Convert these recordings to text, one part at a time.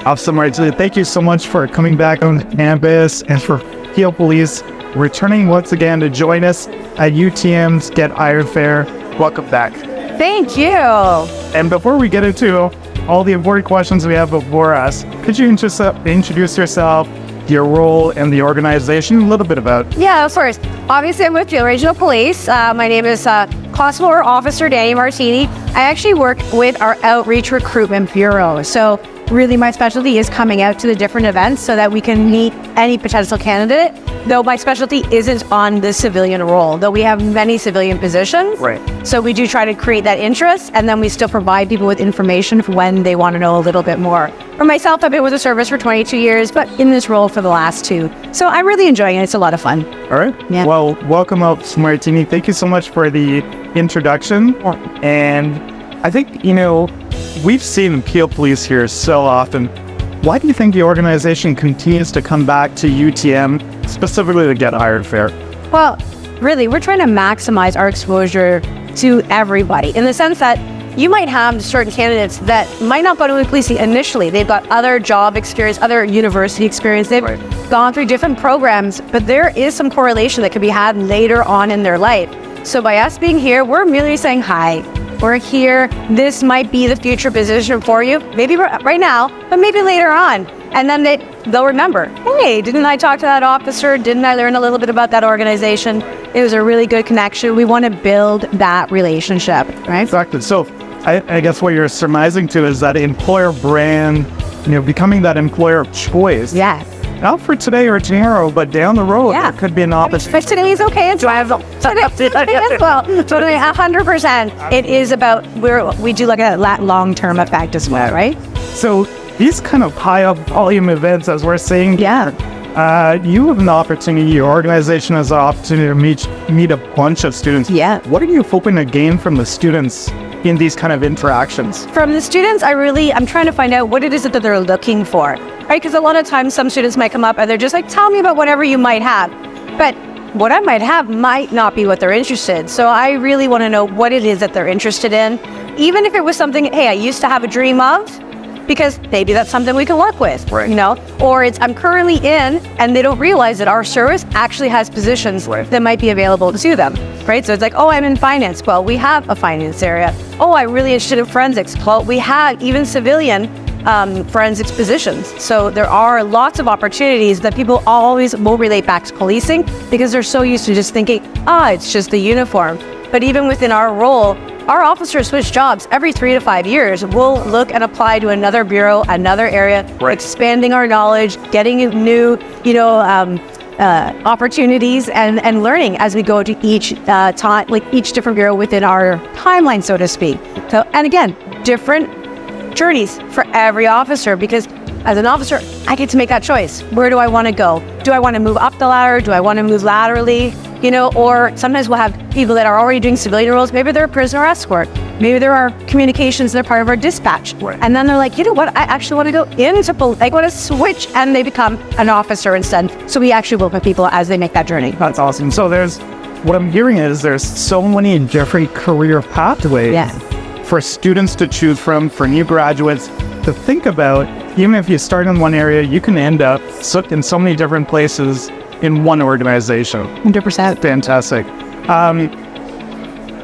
Awesome, Marttini. Thank you so much for coming back on campus and for Peel Police returning once again to join us at UTM's Get Hired Fair. Welcome back. Thank you. And before we get into all the important questions we have before us, could you introduce yourself, your role in the organization, a little bit about? Yeah, of course. Obviously, I'm with Peel Regional Police. My name is Constable or Officer Danny Marttini. I actually work with our Outreach Recruitment Bureau. So really my specialty is coming out to the different events so that we can meet any potential candidate, though my specialty isn't on the civilian role, though we have many civilian positions. Right. So we do try to create that interest, and then we still provide people with information when they want to know a little bit more. For myself, I've been with the service for 22 years, but in this role for the last 2. So I'm really enjoying it. It's a lot of fun. All right. Yeah. Well, welcome up, Marttini. Thank you so much for the introduction. And I think, we've seen Peel Police here so often. Why do you think the organization continues to come back to UTM, specifically to Get Hired Fair? Well, really, we're trying to maximize our exposure to everybody in the sense that you might have certain candidates that might not go to policing initially. They've got other job experience, other university experience. They've gone through different programs, but there is some correlation that can be had later on in their life. So by us being here, we're merely saying, hi, we're here. This might be the future position for you. Maybe right now, but maybe later on. And then they'll remember, hey, didn't I talk to that officer? Didn't I learn a little bit about that organization? It was a really good connection. We want to build that relationship, right? Exactly. So I guess what you're surmising to is that employer brand, becoming that employer of choice. Yes. Not for today or tomorrow, but down the road, it could be an opportunity. But today is okay as well. Today as well. So 100%. It is about, we do look at that long-term effect as well, right? So these kind of high up volume events, as we're saying, you have an opportunity, your organization has an opportunity to meet a bunch of students. Yeah. What are you hoping to gain from the students in these kind of interactions? From the students, I'm trying to find out what it is that they're looking for, right? Because a lot of times some students might come up and they're just like, tell me about whatever you might have. But what I might have might not be what they're interested in. So I really want to know what it is that they're interested in. Even if it was something, hey, I used to have a dream of, because maybe that's something we can work with, or it's I'm currently in, and they don't realize that our service actually has positions that might be available to them, right? So it's like, oh, I'm in finance. Well, we have a finance area. Oh, I'm really interested in forensics. Well, we have even civilian forensics positions. So there are lots of opportunities that people always will relate back to policing because they're so used to just thinking, it's just the uniform. But even within our role, our officers switch jobs every 3 to 5 years. We'll look and apply to another bureau, another area, expanding our knowledge, getting new, opportunities and learning as we go to each each different bureau within our timeline, so to speak. So, and again, different journeys for every officer, because as an officer, I get to make that choice. Where do I want to go? Do I want to move up the ladder? Do I want to move laterally? Or sometimes we'll have people that are already doing civilian roles. Maybe they're a prisoner escort. Maybe there are communications that are part of our dispatch. And then they're like, you know what? I actually want to go into police. I want to switch, and they become an officer instead. So we actually work with people as they make that journey. That's awesome. So what I'm hearing is there's so many different career pathways for students to choose from, for new graduates to think about. Even if you start in one area, you can end up in so many different places in one organization. 100%. Fantastic.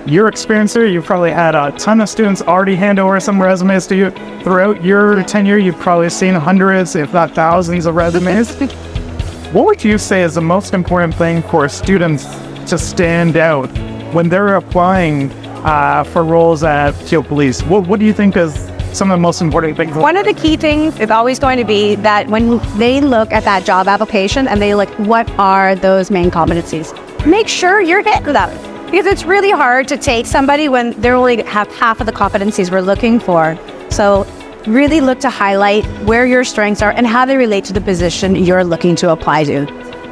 Your experience here, you've probably had a ton of students already hand over some resumes to you. Throughout your tenure, you've probably seen hundreds, if not thousands of resumes. What would you say is the most important thing for students to stand out when they're applying for roles at Peel Police? What do you think is some of the most important things? One of the key things is always going to be that when they look at that job application and they look, what are those main competencies? Make sure you're hitting them. Because it's really hard to take somebody when they only have half of the competencies we're looking for. So really look to highlight where your strengths are and how they relate to the position you're looking to apply to.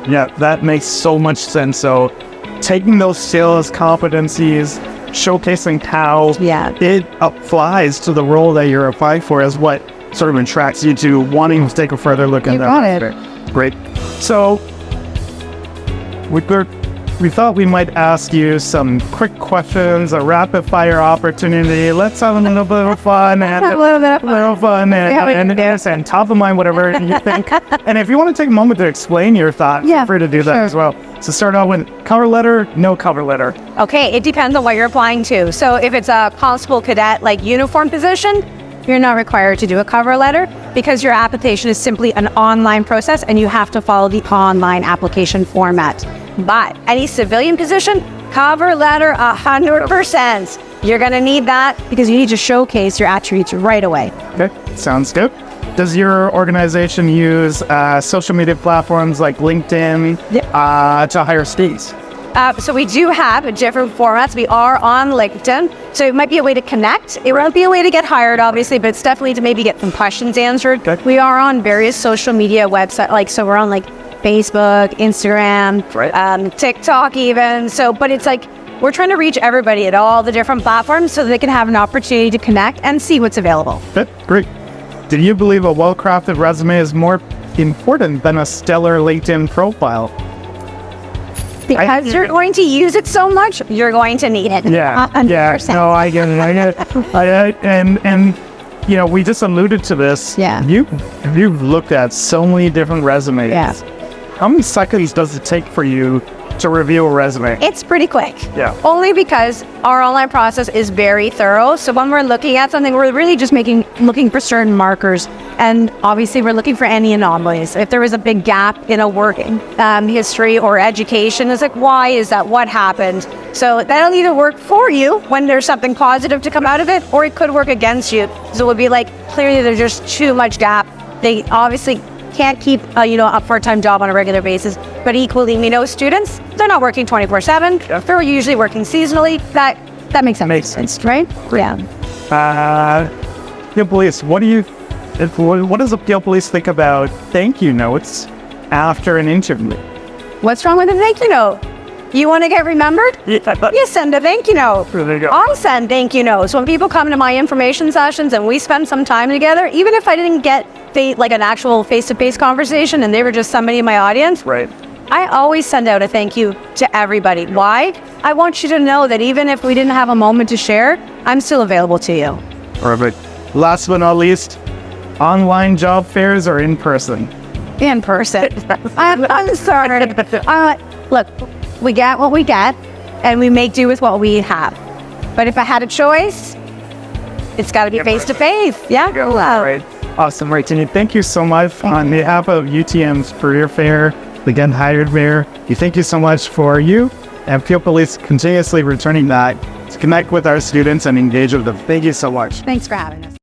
Yeah, that makes so much sense. So taking those skills, competencies, showcasing how it applies to the role that you're applying for is what sort of attracts you to wanting to take a further look at that. You got it. Great. So we're we thought we might ask you some quick questions, a rapid fire opportunity. Let's have a little bit of fun and and top of mind, whatever you think. And if you want to take a moment to explain your thought, feel free to do that as well. So start out with cover letter, no cover letter. Okay, it depends on what you're applying to. So if it's a constable cadet like uniform position, you're not required to do a cover letter because your application is simply an online process and you have to follow the online application format. But any civilian position, cover letter 100%. You're going to need that because you need to showcase your attributes right away. Okay, sounds good. Does your organization use social media platforms like LinkedIn to hire students? So we do have different formats. We are on LinkedIn, so it might be a way to connect. It won't be a way to get hired, obviously, but it's definitely to maybe get some questions answered. Okay. We are on various social media websites, so we're on Facebook, Instagram, TikTok even. So, but it's we're trying to reach everybody at all the different platforms so that they can have an opportunity to connect and see what's available. Okay, great. Do you believe a well-crafted resume is more important than a stellar LinkedIn profile? Because you're going to use it so much, you're going to need it. Yeah, 100%. No, I get it. And we just alluded to this. Yeah. You've looked at so many different resumes. Yeah. How many seconds does it take for you to review a resume? It's pretty quick. Yeah. Only because our online process is very thorough. So when we're looking at something, we're really just looking for certain markers. And obviously we're looking for any anomalies. If there was a big gap in a working history or education, it's why is that? What happened? So that'll either work for you when there's something positive to come out of it, or it could work against you. So it would be clearly there's just too much gap. They obviously can't keep a part-time job on a regular basis, but equally we know students, they're not working 24/7. Yeah. They're usually working seasonally. That makes sense. Makes sense, right? Yeah. Peel Police, what does the Peel Police think about thank you notes after an interview? What's wrong with a thank you note? You want to get remembered? Yeah. You send a thank you note. There you go. I'll send thank you notes. When people come to my information sessions and we spend some time together, even if I didn't get an actual face-to-face conversation and they were just somebody in my audience, right? I always send out a thank you to everybody. Why? I want you to know that even if we didn't have a moment to share, I'm still available to you. Perfect. Last but not least, online job fairs or in person? In person. I'm sorry. Look, we get what we get, and we make do with what we have. But if I had a choice, it's got to be face-to-face. Yeah? Right. Awesome, Marttini. Thank you so much on behalf of UTM's Career Fair, the Get Hired Fair. Thank you so much for you and Peel Police continuously returning that to connect with our students and engage with them. Thank you so much. Thanks for having us.